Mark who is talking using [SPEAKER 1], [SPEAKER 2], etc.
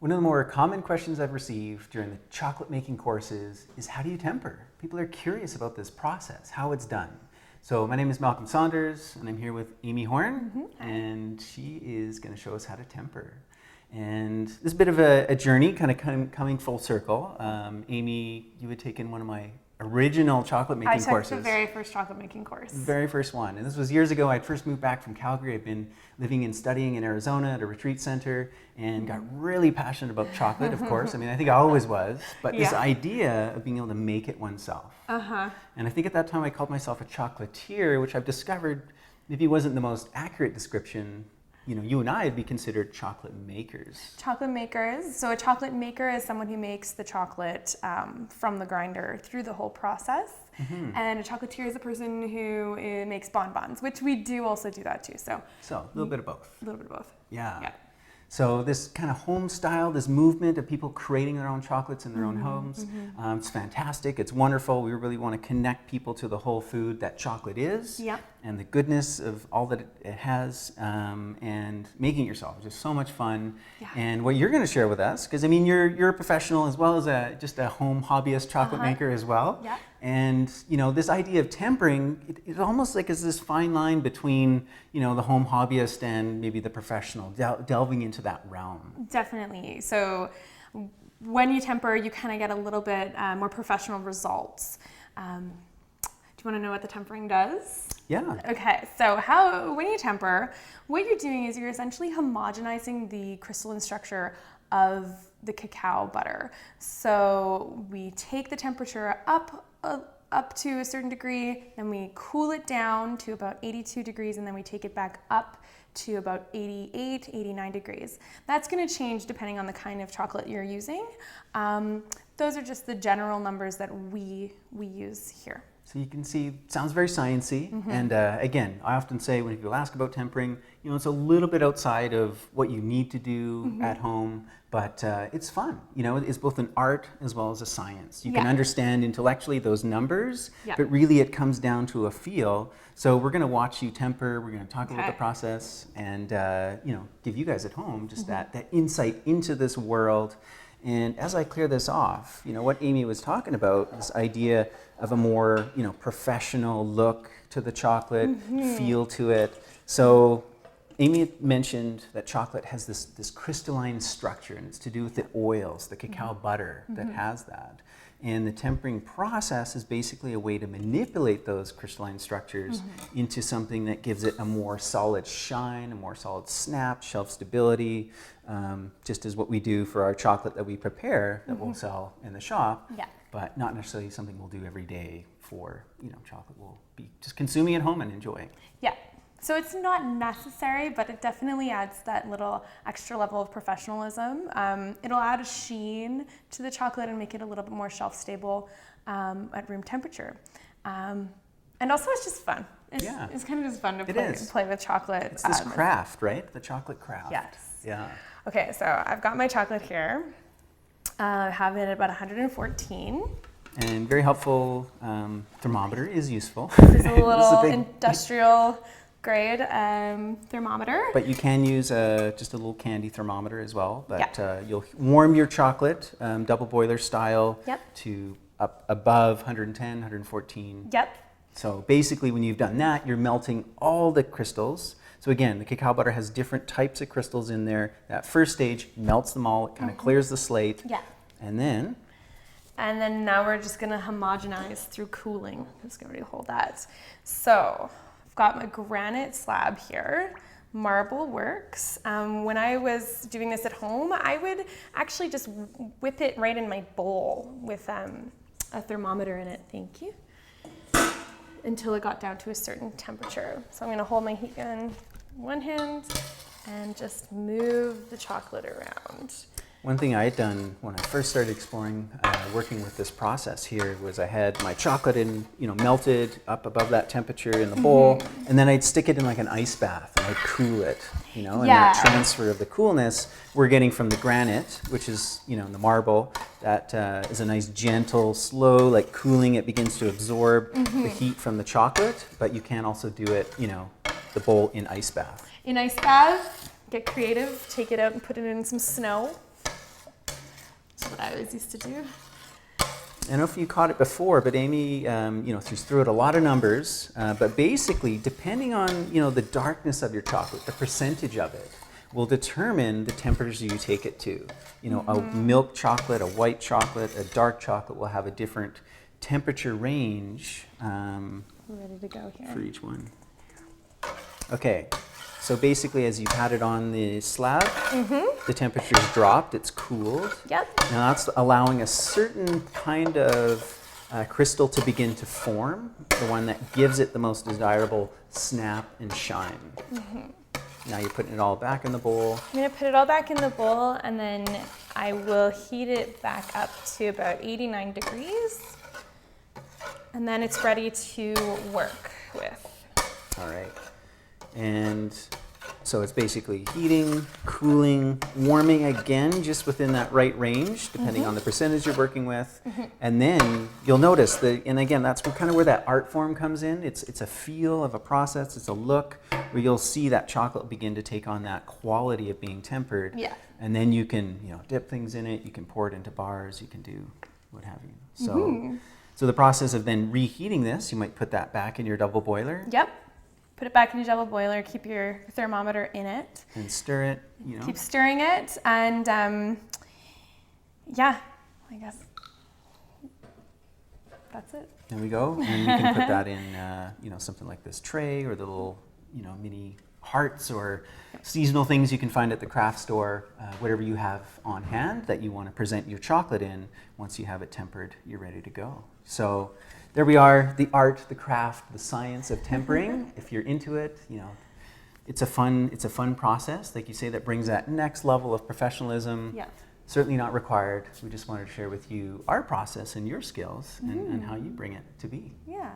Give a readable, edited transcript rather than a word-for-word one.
[SPEAKER 1] One of the more common questions I've received during the chocolate making courses is, how do you temper? People are curious about this process, how it's done. So my name is Malcolm Saunders, and I'm here with Amy Horn, and she is going to show us how to temper. And this is a bit of a journey, kind of coming full circle. Amy, you had taken one of my original chocolate making courses.
[SPEAKER 2] I took the very first chocolate making course.
[SPEAKER 1] The very first one. And this was years ago. I'd first moved back from Calgary. I'd been living and studying in Arizona at a retreat center and got really passionate about chocolate, of course. I mean, I think I always was. But this idea of being able to make it oneself. And I think at that time I called myself a chocolatier, which I've discovered maybe wasn't the most accurate description. You know, you and I would be considered chocolate makers.
[SPEAKER 2] Chocolate makers. So a chocolate maker is someone who makes the chocolate from the grinder through the whole process. And a chocolatier is a person who makes bonbons, which we do also do that too. So
[SPEAKER 1] a little bit of both.
[SPEAKER 2] A little bit of both.
[SPEAKER 1] Yeah. So this kind of home style, this movement of people creating their own chocolates in their own homes, it's fantastic. It's wonderful. We really want to connect people to the whole food that chocolate is and the goodness of all that it has, and making it yourself is just so much fun. And what you're going to share with us, because I mean you're a professional as well as just a home hobbyist chocolate maker as well. And you know, this idea of tempering, it almost like is this fine line between, you know, the home hobbyist and maybe the professional, delving into that realm.
[SPEAKER 2] Definitely. So when you temper, you kind of get a little bit more professional results. Do you want to know what the tempering does?
[SPEAKER 1] Yeah.
[SPEAKER 2] Okay, so when you temper, what you're doing is you're essentially homogenizing the crystalline structure of the cacao butter. So we take the temperature up to a certain degree, then we cool it down to about 82 degrees, and then we take it back up to about 88, 89 degrees. That's going to change depending on the kind of chocolate you're using. Those are just the general numbers that we use here.
[SPEAKER 1] So you can see, it sounds very sciencey. And again, I often say when people ask about tempering, you know, it's a little bit outside of what you need to do at home, but it's fun. You know, it's both an art as well as a science. You can understand intellectually those numbers, but really it comes down to a feel. So we're going to watch you temper. We're going to talk about the process and, you know, give you guys at home just that insight into this world. And as I clear this off, you know, what Amy was talking about, this idea of a more, you know, professional look to the chocolate, feel to it. So Amy mentioned that chocolate has this crystalline structure, and it's to do with the oils, the cacao butter that has that. And the tempering process is basically a way to manipulate those crystalline structures into something that gives it a more solid shine, a more solid snap, shelf stability, just as what we do for our chocolate that we prepare that we'll sell in the shop, but not necessarily something we'll do every day for, you know, chocolate we'll be just consuming at home and enjoying.
[SPEAKER 2] So it's not necessary, but it definitely adds that little extra level of professionalism. It'll add a sheen to the chocolate and make it a little bit more shelf stable at room temperature. And also it's just fun. It's kind of just fun to play with chocolate.
[SPEAKER 1] It's this craft, right? The chocolate craft.
[SPEAKER 2] Yes.
[SPEAKER 1] Yeah.
[SPEAKER 2] Okay, so I've got my chocolate here. I have it at about 114.
[SPEAKER 1] And very helpful thermometer is useful.
[SPEAKER 2] This is a little industrial grade thermometer.
[SPEAKER 1] But you can use just a little candy thermometer as well. But you'll warm your chocolate, double boiler style, to up above 110, 114. So basically when you've done that, you're melting all the crystals. So again, the cacao butter has different types of crystals in there. That first stage melts them all, it kind of clears the slate. And then
[SPEAKER 2] now we're just going to homogenize through cooling. I'm just going to hold that. So I've got my granite slab here. Marble works. When I was doing this at home, I would actually just whip it right in my bowl with a thermometer in it. Thank you. Until it got down to a certain temperature. So I'm going to hold my heat gun in one hand and just move the chocolate around.
[SPEAKER 1] One thing I had done when I first started exploring working with this process here was I had my chocolate melted up above that temperature in the bowl, and then I'd stick it in like an ice bath and I'd cool it, and that transfer of the coolness we're getting from the granite, which is, the marble, that is a nice gentle, slow, like cooling. It begins to absorb the heat from the chocolate, but you can also do it, the bowl in ice bath.
[SPEAKER 2] In ice bath, get creative, take it out and put it in some snow. what I always used to do.
[SPEAKER 1] I don't know if you caught it before, but Amy, she's threw out a lot of numbers. But basically, depending on the darkness of your chocolate, the percentage of it will determine the temperature you take it to. A milk chocolate, a white chocolate, a dark chocolate will have a different temperature range.
[SPEAKER 2] We're ready to go here.
[SPEAKER 1] For each one. Okay. So basically, as you've had it on the slab, the temperature's dropped, it's cooled.
[SPEAKER 2] Yep.
[SPEAKER 1] Now that's allowing a certain kind of crystal to begin to form, the one that gives it the most desirable snap and shine. Now you're putting it all back in the bowl.
[SPEAKER 2] I'm gonna put it all back in the bowl, and then I will heat it back up to about 89 degrees. And then it's ready to work with.
[SPEAKER 1] All right. And so it's basically heating, cooling, warming again, just within that right range, depending on the percentage you're working with. And then you'll notice and again, that's kind of where that art form comes in. It's a feel of a process, it's a look where you'll see that chocolate begin to take on that quality of being tempered.
[SPEAKER 2] Yeah.
[SPEAKER 1] And then you can, dip things in it, you can pour it into bars, you can do what have you. So the process of then reheating this, you might put that back in your double boiler.
[SPEAKER 2] Yep. Put it back in your double boiler, keep your thermometer in it.
[SPEAKER 1] And stir it,
[SPEAKER 2] Keep stirring it, and yeah, I guess that's it.
[SPEAKER 1] There we go. And you can put that in, something like this tray or the little, mini hearts or seasonal things you can find at the craft store, whatever you have on hand that you want to present your chocolate in. Once you have it tempered, you're ready to go. So there we are, the art, the craft, the science of tempering. If you're into it, it's a fun process, like you say, that brings that next level of professionalism.
[SPEAKER 2] Yeah.
[SPEAKER 1] Certainly not required. We just wanted to share with you our process and your skills and how you bring it to be.
[SPEAKER 2] Yeah.